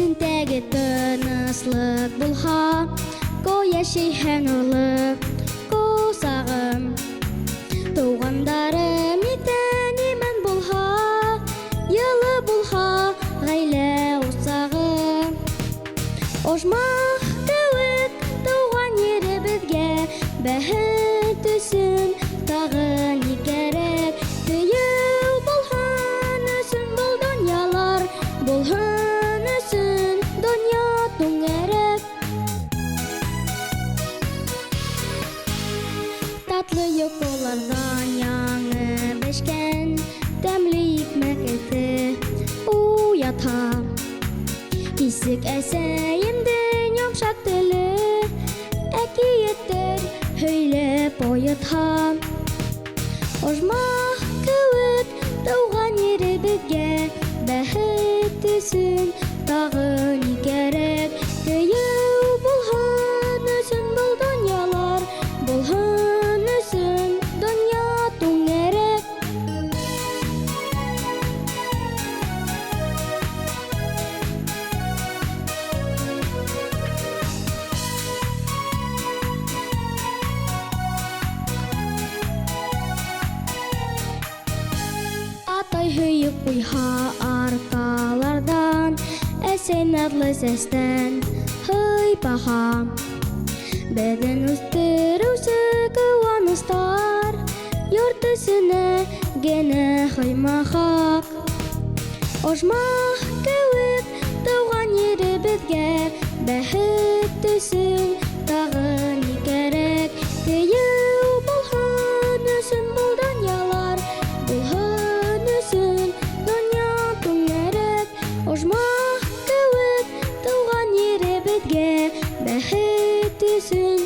Синтәге тыныслык булха, ко яшәйһең олы, ко сагым. Тугандарым итәнемен булха, йылы булха, гаилә усагы. Ожмах кеүек туган еребезгә, бәхет өсөн тагы ни кәрәк? Тыйыл булһын өсөн был дөньялар, булһын өсөн дөнья түңәрәк. Татлы йокылардан яңы бешкән, тәмле икмәк эте уята. Кисек әсәйемдең йомшак теле, әкияттәр һөйләп оятһа. Ожмах кеүек туган еребезгә, бәхет өсөн тагы ни кәрәк? Тыйыл булһын өсөн был дөньялар, булһын өсөн дөнья түңәрәк. Атай һөйөк куйһа аркалардан, әсәй натлы сәстән һыйпаһа. Бәдән үстерүсе кыуаныстар, йорт өсенә генә һыймахак. Ожмах кеүек туган еребезгә, бәхет өсөн тагы ни кәрәк? Тыйыл булһын өсөн был дөньялар, булһын өсөн дөнья түңәрәк. Ожмах кеүек туган еребезгә, бәхет өсөн